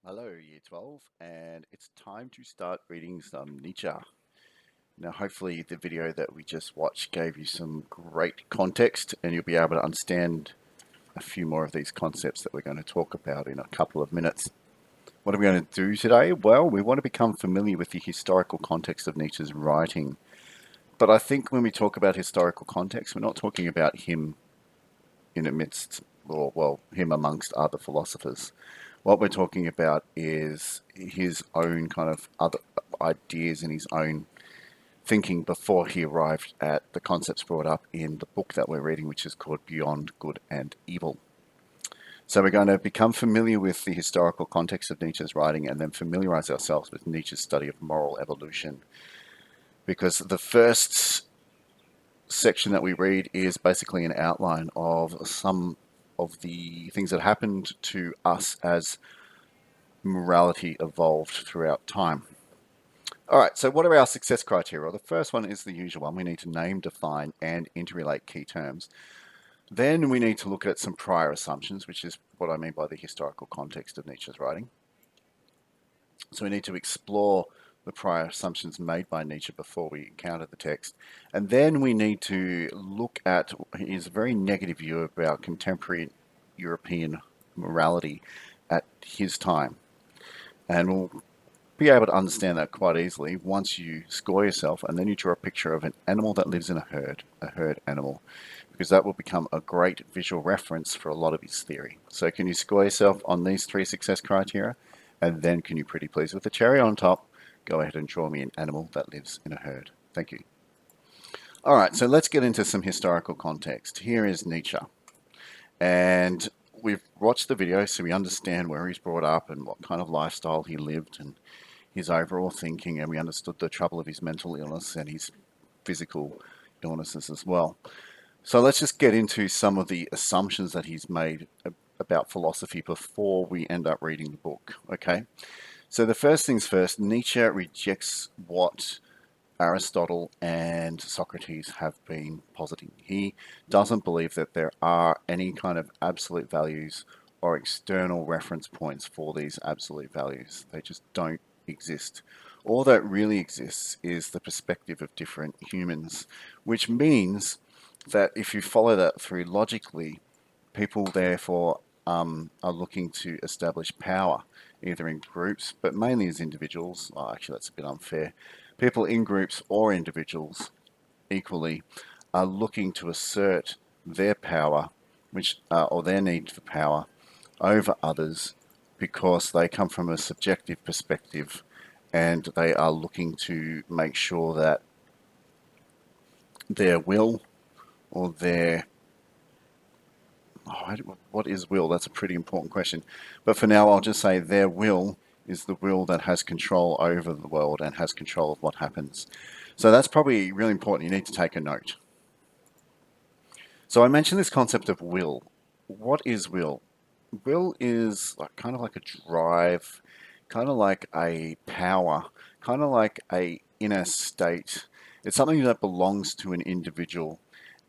Hello, Year 12, and it's time to start reading some Nietzsche. Now, hopefully, the video that we just watched gave you some great context, and you'll be able to understand a few more of these concepts that we're going to talk about in a couple of minutes. What are we going to do today? Well, we want to become familiar with the historical context of Nietzsche's writing. But I think when we talk about historical context, we're not talking about him in amidst, or well, him amongst other philosophers. What we're talking about is his own kind of other ideas and his own thinking before he arrived at the concepts brought up in the book that we're reading, which is called Beyond Good and Evil. So we're going to become familiar with the historical context of Nietzsche's writing and then familiarize ourselves with Nietzsche's study of moral evolution. Because the first section that we read is basically an outline of some of the things that happened to us as morality evolved throughout time. All right, so what are our success criteria? Well, the first one is the usual one. We need to name, define, and interrelate key terms. Then we need to look at some prior assumptions, which is what I mean by the historical context of Nietzsche's writing. So we need to explore the prior assumptions made by Nietzsche before we encounter the text. And then we need to look at his very negative view about contemporary European morality at his time. And we'll be able to understand that quite easily once you score yourself and then you draw a picture of an animal that lives in a herd animal, because that will become a great visual reference for a lot of his theory. So can you score yourself on these three success criteria? And then can you pretty please with the cherry on top, go ahead and draw me an animal that lives in a herd. Thank you. All right, so let's get into some historical context. Here is Nietzsche. And we've watched the video so we understand where he's brought up and what kind of lifestyle he lived and his overall thinking, and we understood the trouble of his mental illness and his physical illnesses as well. So let's just get into some of the assumptions that he's made about philosophy before we end up reading the book. Okay, so the first things first, Nietzsche rejects what Aristotle and Socrates have been positing. He doesn't believe that there are any kind of absolute values or external reference points for these absolute values. They just don't exist. All that really exists is the perspective of different humans, which means that if you follow that through logically, people therefore are looking to establish power, either in groups, but mainly as individuals. Oh, actually, that's a bit unfair. People in groups or individuals equally are looking to assert their power, which or their need for power over others, because they come from a subjective perspective and they are looking to make sure that their will or their what is will? That's a pretty important question. But for now, I'll just say their will is the will that has control over the world and has control of what happens. So that's probably really important. You need to take a note. So I mentioned this concept of will. What is will? Will is kind of like a drive, kind of like a power, kind of like a inner state. It's something that belongs to an individual,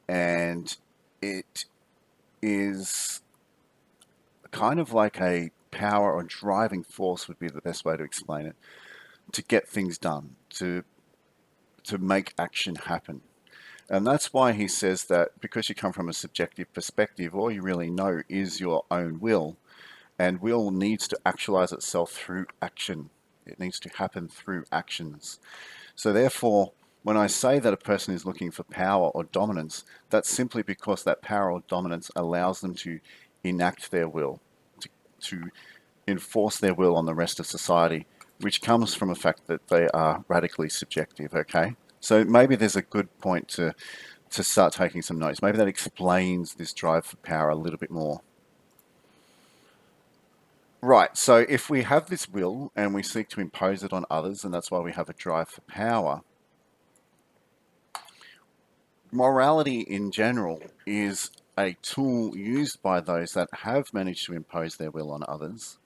and it is kind of like a power or driving force would be the best way to explain it, to get things done, to make action happen. And that's why he says that because you come from a subjective perspective, all you really know is your own will, and will needs to actualize itself through action. It needs to happen through actions. So therefore, when I say that a person is looking for power or dominance, that's simply because that power or dominance allows them to enact their will, to enforce their will on the rest of society, which comes from the fact that they are radically subjective, okay? So maybe there's a good point to start taking some notes. Maybe that explains this drive for power a little bit more. Right, so if we have this will and we seek to impose it on others, and that's why we have a drive for power, morality in general is a tool used by those that have managed to impose their will on others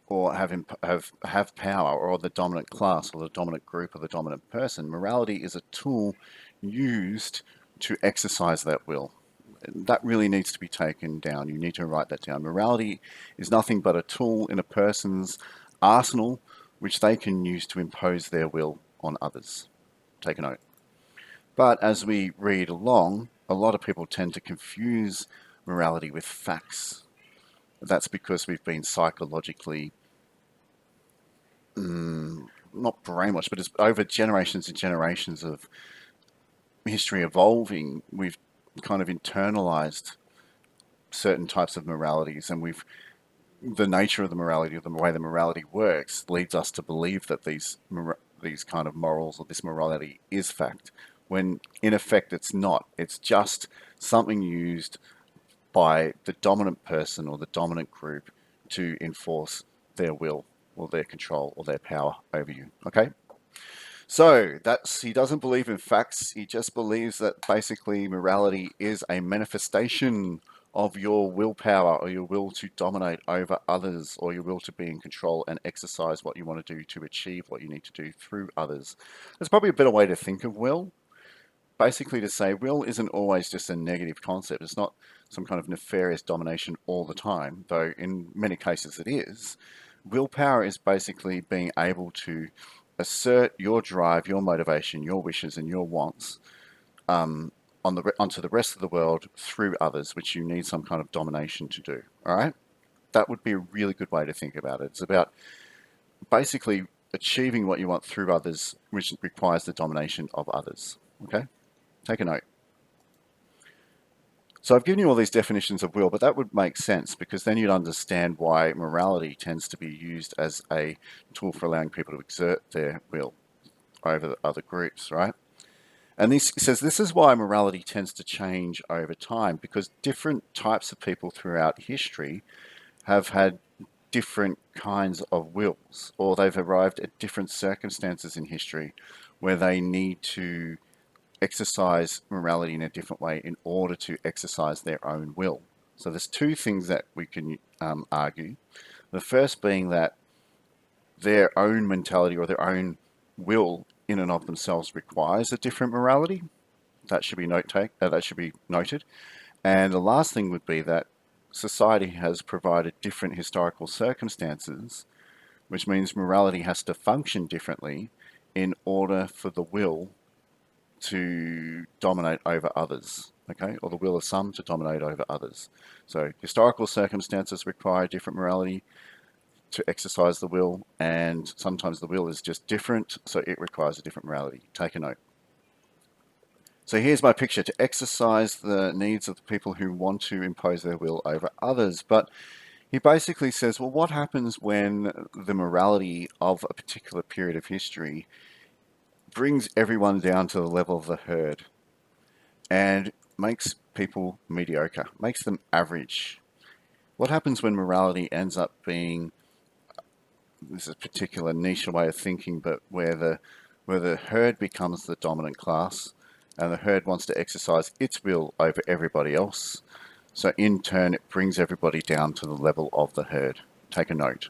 or have power, or the dominant class or the dominant group or the dominant person. Morality is a tool used to exercise that will. that really needs to be taken down. You need to write that down. Morality is nothing but a tool in a person's arsenal which they can use to impose their will on others. Take a note. But as we read along, a lot of people tend to confuse morality with facts. That's because we've been psychologically, not brainwashed, but it's over generations and generations of history evolving, we've kind of internalized certain types of moralities, and the nature of the morality, or the way the morality works, leads us to believe that these kind of morals, or this morality, is fact, when in effect it's not. It's just something used by the dominant person or the dominant group to enforce their will or their control or their power over you. Okay? So he doesn't believe in facts. He just believes that basically morality is a manifestation of your willpower, or your will to dominate over others, or your will to be in control and exercise what you want to do to achieve what you need to do through others. There's probably a better way to think of will. Basically, to say will isn't always just a negative concept. It's not some kind of nefarious domination all the time, though in many cases it is. Willpower is basically being able to assert your drive, your motivation, your wishes, and your wants onto the rest of the world through others, which you need some kind of domination to do. All right? That would be a really good way to think about it. It's about basically achieving what you want through others, which requires the domination of others. Okay? Take a note. So I've given you all these definitions of will, but that would make sense, because then you'd understand why morality tends to be used as a tool for allowing people to exert their will over the other groups, right? And this says this is why morality tends to change over time, because different types of people throughout history have had different kinds of wills, or they've arrived at different circumstances in history where they need to exercise morality in a different way in order to exercise their own will. So there's two things that we can argue. The first being that their own mentality, or their own will in and of themselves, requires a different morality. That should be noted. And the last thing would be that society has provided different historical circumstances, which means morality has to function differently in order for the will to dominate over others, okay, or the will of some to dominate over others. So historical circumstances require different morality to exercise the will, and sometimes the will is just different, so it requires a different morality. Take a note. So here's my picture: to exercise the needs of the people who want to impose their will over others. But he basically says, well, what happens when the morality of a particular period of history brings everyone down to the level of the herd and makes people mediocre, makes them average? What happens when morality ends up being, this is a particular niche way of thinking, but where the herd becomes the dominant class, and the herd wants to exercise its will over everybody else. So in turn, it brings everybody down to the level of the herd. Take a note.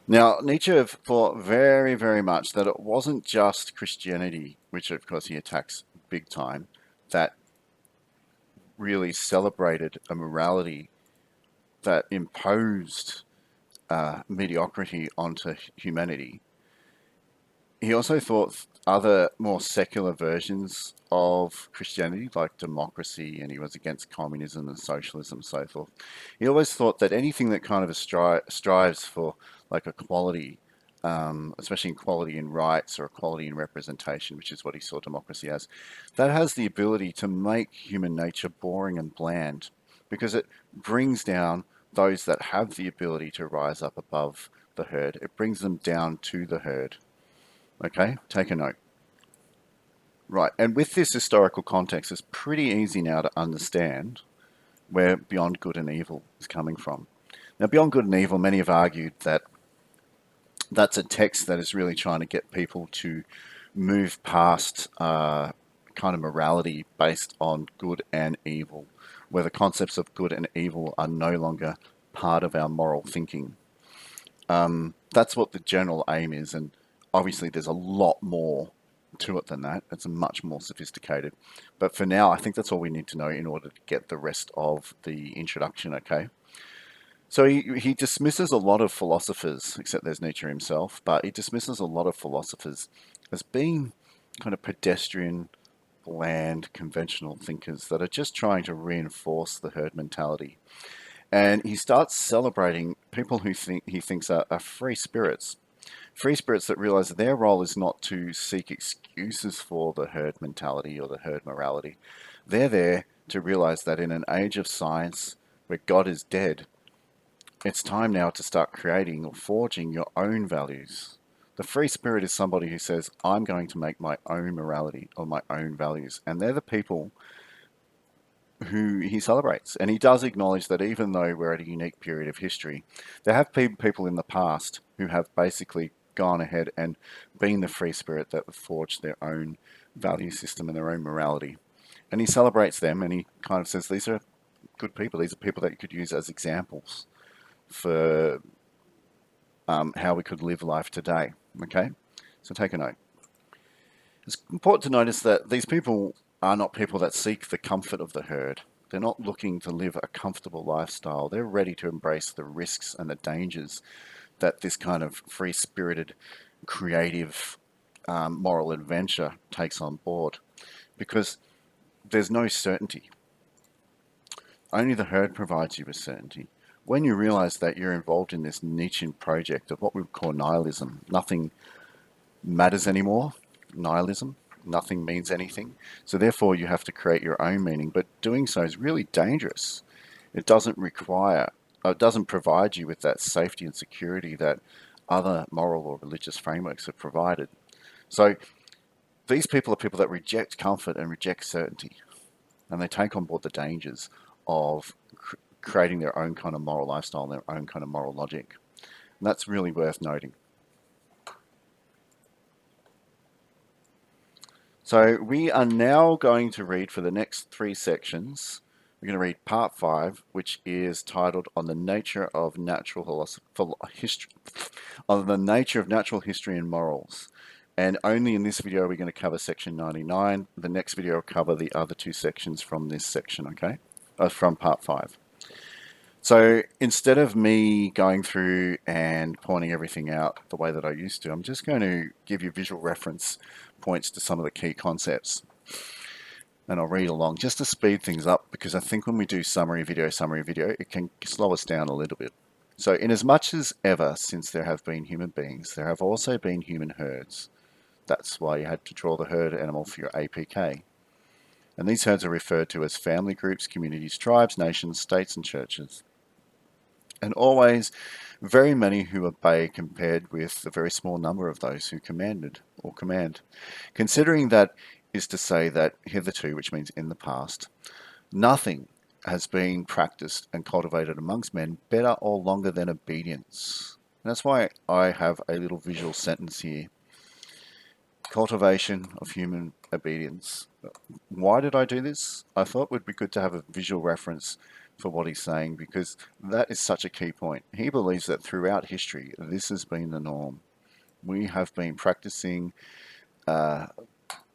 Now, Nietzsche thought very, very much that it wasn't just Christianity, which of course he attacks big time, that really celebrated a morality that imposed mediocrity onto humanity. He also thought other more secular versions of Christianity, like democracy, and he was against communism and socialism and so forth. He always thought that anything that kind of strives for like equality, especially equality in rights or equality in representation, which is what he saw democracy as, that has the ability to make human nature boring and bland, because it brings down those that have the ability to rise up above the herd. It brings them down to the herd. Okay, take a note. Right, and with this historical context, it's pretty easy now to understand where Beyond Good and Evil is coming from. Now, Beyond Good and Evil, many have argued that that's a text that is really trying to get people to move past kind of morality based on good and evil, where the concepts of good and evil are no longer part of our moral thinking. That's what the general aim is, and obviously there's a lot more to it than that. It's much more sophisticated. But for now, I think that's all we need to know in order to get the rest of the introduction, okay? So he dismisses a lot of philosophers, except there's Neitzsche himself, but he dismisses a lot of philosophers as being kind of pedestrian, bland, conventional thinkers that are just trying to reinforce the herd mentality. And he starts celebrating people who he thinks are free spirits. Free spirits that realize that their role is not to seek excuses for the herd mentality or the herd morality. They're there to realize that in an age of science where God is dead, it's time now to start creating or forging your own values. The free spirit is somebody who says, I'm going to make my own morality or my own values. And they're the people who he celebrates. And he does acknowledge that even though we're at a unique period of history, there have been people in the past who have basically gone ahead and been the free spirit that have forged their own value system and their own morality. And he celebrates them, and he kind of says, these are good people. These are people that you could use as examples for how we could live life today. Okay, so take a note. It's important to notice that these people are not people that seek the comfort of the herd. They're not looking to live a comfortable lifestyle. They're ready to embrace the risks and the dangers that this kind of free-spirited, creative, moral adventure takes on board, because there's no certainty. Only the herd provides you with certainty. When you realize that you're involved in this Nietzschean project of what we would call nihilism, nothing matters anymore, nihilism, nothing means anything. So therefore you have to create your own meaning, but doing so is really dangerous. It doesn't provide you with that safety and security that other moral or religious frameworks have provided. So these people are people that reject comfort and reject certainty, and they take on board the dangers of creating their own kind of moral lifestyle and their own kind of moral logic. And that's really worth noting. So we are now going to read for the next 3 sections. We're going to read part 5, which is titled "On the Nature of Natural History," on the nature of natural history and morals. And only in this video we're going to cover section 99. The next video will cover the other 2 sections from this section, okay? From part 5. So instead of me going through and pointing everything out the way that I used to, I'm just going to give you visual reference points to some of the key concepts. And I'll read along just to speed things up, because I think when we do summary video, it can slow us down a little bit. So inasmuch as ever since there have been human beings, there have also been human herds. That's why you had to draw the herd animal for your APK. And these herds are referred to as family groups, communities, tribes, nations, states, and churches. And always very many who obey compared with the very small number of those who commanded or command. Considering that is to say that hitherto, which means in the past, nothing has been practiced and cultivated amongst men better or longer than obedience. And that's why I have a little visual sentence here. Cultivation of human obedience. Why did I do this? I thought it would be good to have a visual reference for what he's saying, because that is such a key point. He believes that throughout history, this has been the norm. We have been practicing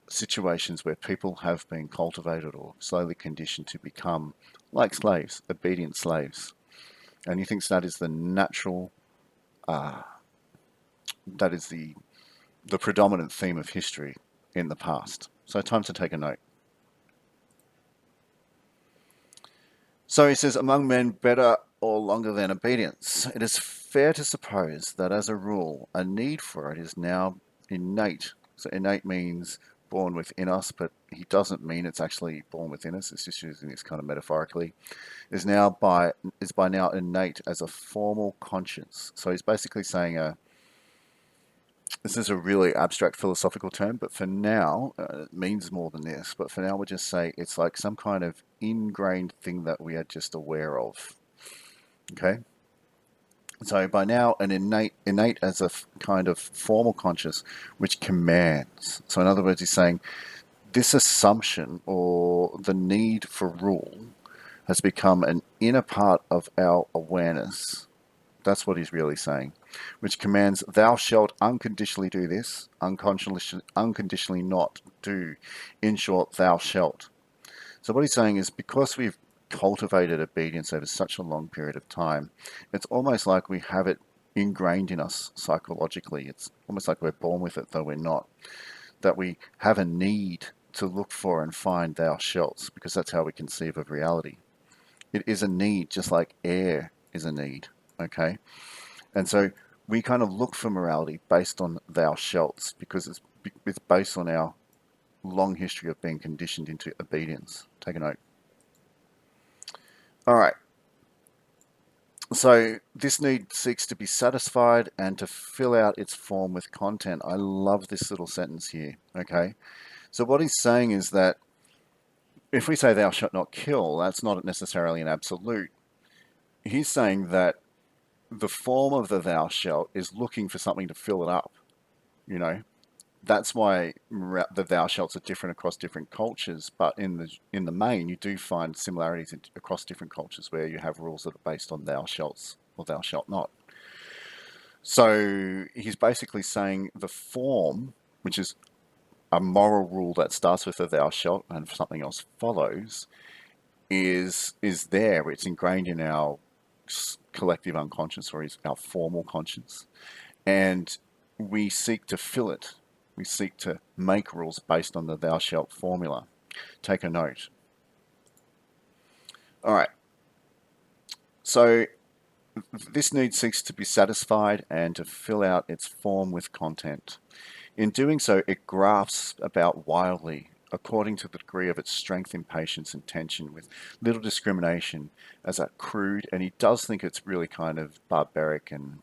situations where people have been cultivated or slowly conditioned to become like slaves, obedient slaves. And he thinks that is the natural, that is the predominant theme of history in the past. So time to take a note. So he says, among men better or longer than obedience. It is fair to suppose that as a rule, a need for it is now innate. So innate means born within us, but he doesn't mean it's actually born within us. It's just using this kind of metaphorically. Is by now innate as a formal conscience. So he's basically saying this is a really abstract philosophical term, but for now, it means more than this. But for now, we'll just say it's like some kind of ingrained thing that we are just aware of. Okay? So by now, an innate as a kind of formal conscious which commands. So in other words, he's saying this assumption or the need for rule has become an inner part of our awareness. That's what he's really saying, which commands, thou shalt unconditionally do this, unconditionally not do. In short, thou shalt. So what he's saying is, because we've cultivated obedience over such a long period of time, it's almost like we have it ingrained in us psychologically. It's almost like we're born with it, though we're not. That we have a need to look for and find thou shalts, because that's how we conceive of reality. It is a need, just like air is a need. Okay? And so we kind of look for morality based on thou shalts, because it's based on our long history of being conditioned into obedience. Take a note. All right. So this need seeks to be satisfied and to fill out its form with content. I love this little sentence here. Okay. So what he's saying is that if we say thou shalt not kill, that's not necessarily an absolute. He's saying that the form of the thou shalt is looking for something to fill it up. You know, that's why the thou shalts are different across different cultures. But in the main, you do find similarities across different cultures where you have rules that are based on thou shalts or thou shalt not. So he's basically saying the form, which is a moral rule that starts with a thou shalt and something else follows, is there. It's ingrained in our collective unconscious, or our formal conscience, and we seek to fill it. We seek to make rules based on the thou shalt formula. Take a note. All right. So this need seeks to be satisfied and to fill out its form with content. In doing so, it grasps about wildly, according to the degree of its strength, impatience, and tension, with little discrimination, as a crude, and he does think it's really kind of barbaric and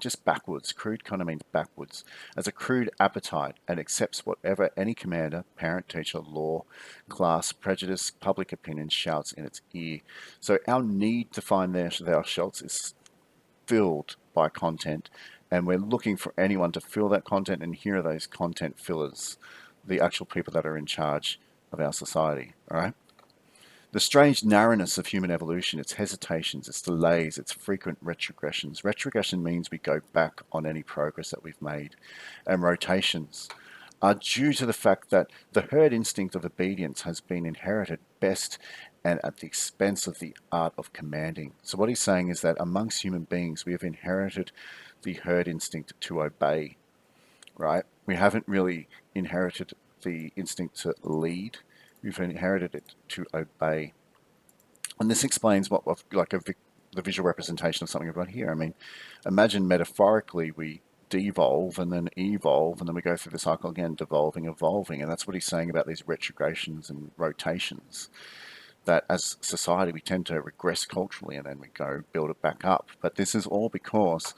just backwards. Crude kind of means backwards. As a crude appetite, and accepts whatever any commander, parent, teacher, law, class, prejudice, public opinion shouts in its ear. So our need to find thou shalts is filled by content, and we're looking for anyone to fill that content, and here are those content fillers, the actual people that are in charge of our society. All right. The strange narrowness of human evolution, its hesitations, its delays, its frequent retrogressions. Retrogression means we go back on any progress that we've made, and rotations are due to the fact that the herd instinct of obedience has been inherited best and at the expense of the art of commanding. So what he's saying is that amongst human beings, we have inherited the herd instinct to obey, right? We haven't really inherited the instinct to lead. We've inherited it to obey. And this explains what, like the visual representation of something I've got here. I mean, imagine metaphorically we devolve and then evolve, and then we go through the cycle again, devolving, evolving. And that's what he's saying about these retrogradations and rotations, that as society we tend to regress culturally and then we go build it back up. But this is all because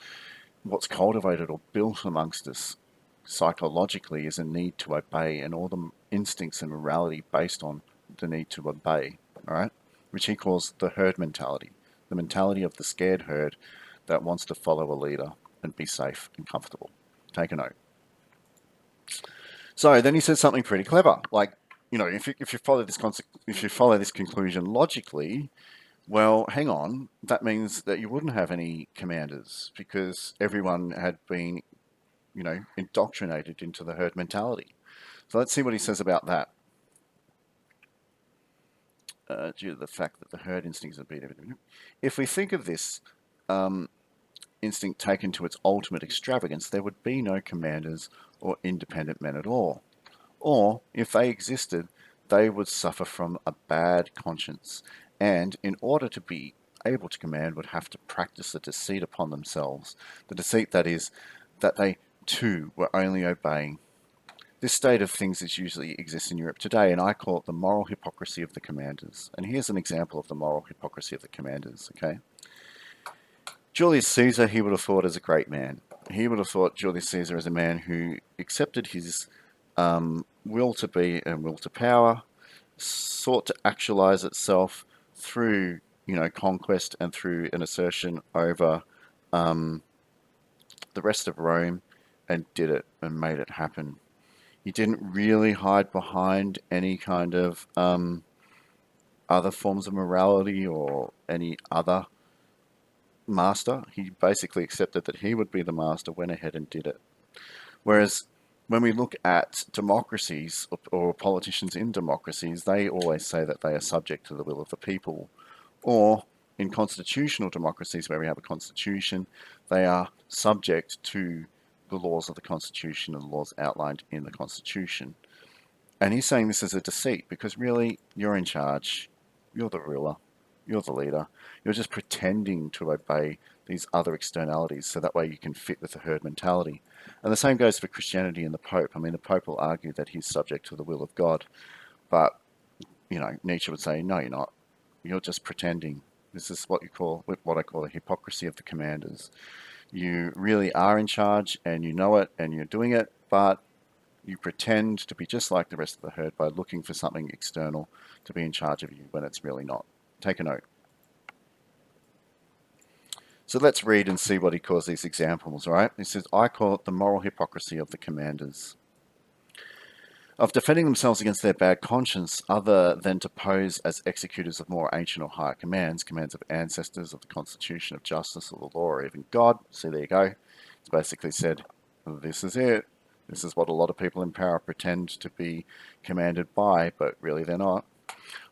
what's cultivated or built amongst us psychologically is a need to obey, and all the instincts and morality based on the need to obey, all right? Which he calls the herd mentality, the mentality of the scared herd that wants to follow a leader and be safe and comfortable. Take a note. So then he says something pretty clever, like, you know, if you follow this if you follow this conclusion logically, well, hang on, that means that you wouldn't have any commanders, because everyone had been, you know, indoctrinated into the herd mentality. So let's see what he says about that. Due to the fact that the herd instincts are beat everything. If we think of this instinct taken to its ultimate extravagance, there would be no commanders or independent men at all. Or, if they existed, they would suffer from a bad conscience, and in order to be able to command would have to practice the deceit upon themselves. The deceit, that is, that they too were only obeying. This state of things is usually exists in Europe today, and I call it the moral hypocrisy of the commanders. And here's an example of the moral hypocrisy of the commanders, okay? Julius Caesar, he would have thought as a great man. He would have thought Julius Caesar as a man who accepted his will to be and will to power, sought to actualize itself through, you know, conquest and through an assertion over the rest of Rome, and did it and made it happen. He didn't really hide behind any kind of other forms of morality or any other master. He basically accepted that he would be the master, went ahead and did it. Whereas when we look at democracies or politicians in democracies, they always say that they are subject to the will of the people. Or in constitutional democracies where we have a constitution, they are subject to the laws of the constitution and the laws outlined in the constitution. And he's saying this is a deceit because really you're in charge, you're the ruler, you're the leader. You're just pretending to obey these other externalities so that way you can fit with the herd mentality. And the same goes for Christianity and the Pope. I mean, the Pope will argue that he's subject to the will of God, but Neitzsche would say, no, you're not. You're just pretending. This is what I call the hypocrisy of the commanders. You really are in charge and you know it and you're doing it, but you pretend to be just like the rest of the herd by looking for something external to be in charge of you when it's really not. Take a note. So let's read and see what he calls these examples, all right? He says, I call it the moral hypocrisy of the commanders, of defending themselves against their bad conscience other than to pose as executors of more ancient or higher commands, commands of ancestors, of the constitution, of justice, or the law, or even God. So there you go. It's basically said, this is it. This is what a lot of people in power pretend to be commanded by, but really they're not.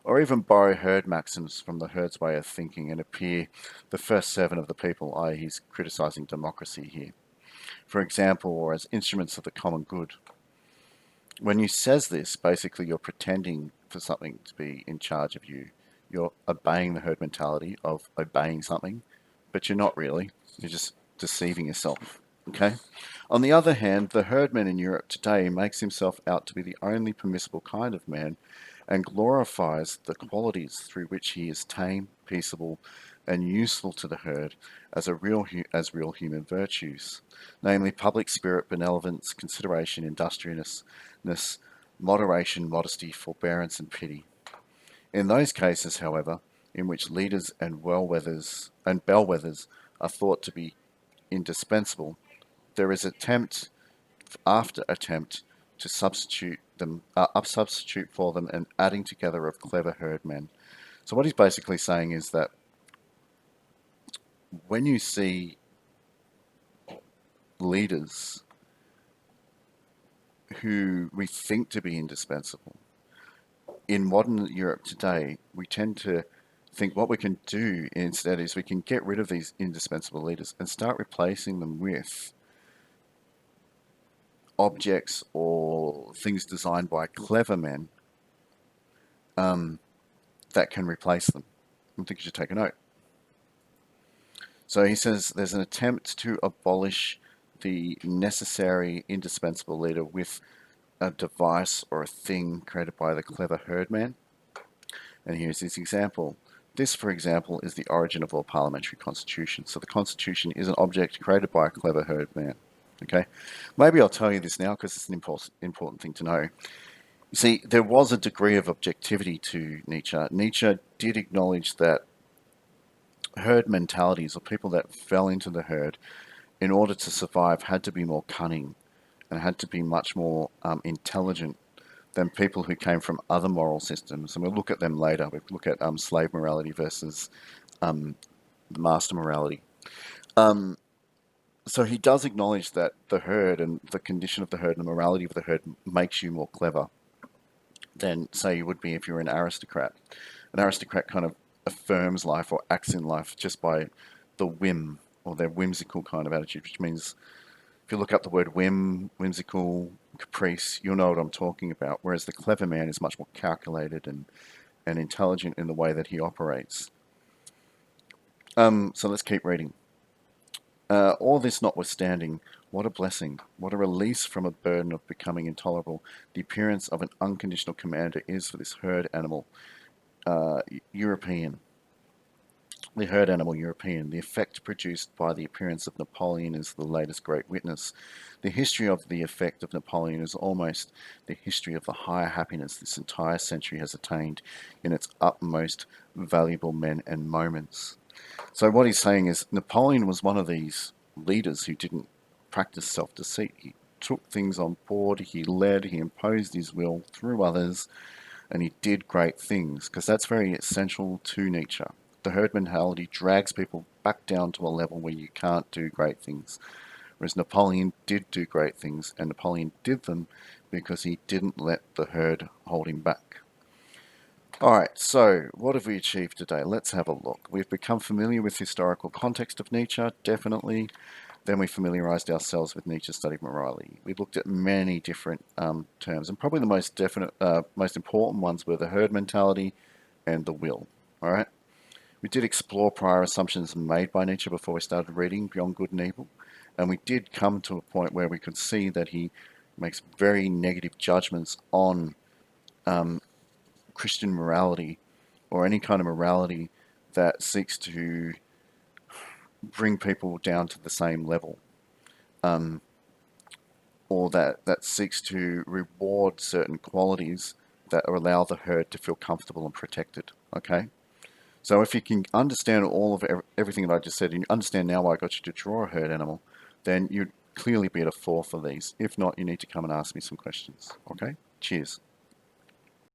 Or even borrow herd maxims from the herd's way of thinking and appear the first servant of the people, i.e. he's criticizing democracy here. For example, or as instruments of the common good. When he says this, basically you're pretending for something to be in charge of you. You're obeying the herd mentality of obeying something, but you're not really. You're just deceiving yourself. Okay? On the other hand, the herdman in Europe today makes himself out to be the only permissible kind of man and glorifies the qualities through which he is tame, peaceable, and useful to the herd as real human virtues, namely public spirit, benevolence, consideration, industriousness, moderation, modesty, forbearance, and pity. In those cases, however, in which leaders and bellwethers are thought to be indispensable, there is attempt after attempt to substitute for them and adding together of clever herdmen. So what he's basically saying is that when you see leaders who we think to be indispensable, in modern Europe today, we tend to think what we can do instead is we can get rid of these indispensable leaders and start replacing them with objects or things designed by clever men that can replace them. I think you should take a note. So he says there's an attempt to abolish the necessary, indispensable leader with a device or a thing created by the clever herdman. And here's his example. This, for example, is the origin of all parliamentary constitutions. So the constitution is an object created by a clever herdman. Okay, maybe I'll tell you this now because it's an important thing to know. You see, there was a degree of objectivity to Neitzsche. Neitzsche did acknowledge that herd mentalities, or people that fell into the herd, in order to survive, had to be more cunning and had to be much more intelligent than people who came from other moral systems. And we'll look at them later. We'll look at slave morality versus master morality. So he does acknowledge that the herd and the condition of the herd and the morality of the herd makes you more clever than, say, you would be if you were an aristocrat. An aristocrat kind of affirms life or acts in life just by the whim or their whimsical kind of attitude, which means if you look up the word whimsical, caprice, you'll know what I'm talking about. Whereas the clever man is much more calculated and intelligent in the way that he operates. So let's keep reading. All this notwithstanding, what a blessing, what a release from a burden of becoming intolerable the appearance of an unconditional commander is for this herd animal European. The herd animal European. The effect produced by the appearance of Napoleon is the latest great witness. The history of the effect of Napoleon is almost the history of the higher happiness this entire century has attained in its utmost valuable men and moments. So what he's saying is Napoleon was one of these leaders who didn't practice self-deceit. He took things on board, he led, he imposed his will through others, and he did great things, because that's very essential to Neitzsche. The herd mentality drags people back down to a level where you can't do great things. Whereas Napoleon did do great things, and Napoleon did them because he didn't let the herd hold him back. Alright, so what have we achieved today? Let's have a look. We've become familiar with historical context of Neitzsche, definitely. Then we familiarized ourselves with Neitzsche's study of morality. We looked at many different terms, and probably the most important ones were the herd mentality and the will. Alright? We did explore prior assumptions made by Neitzsche before we started reading Beyond Good and Evil, and we did come to a point where we could see that he makes very negative judgments on Christian morality or any kind of morality that seeks to bring people down to the same level, or that seeks to reward certain qualities that allow the herd to feel comfortable and protected. Okay? So if you can understand all of everything that I just said, and you understand now why I got you to draw a herd animal, then you'd clearly be at a 4 for these. If not, you need to come and ask me some questions. Okay? Cheers.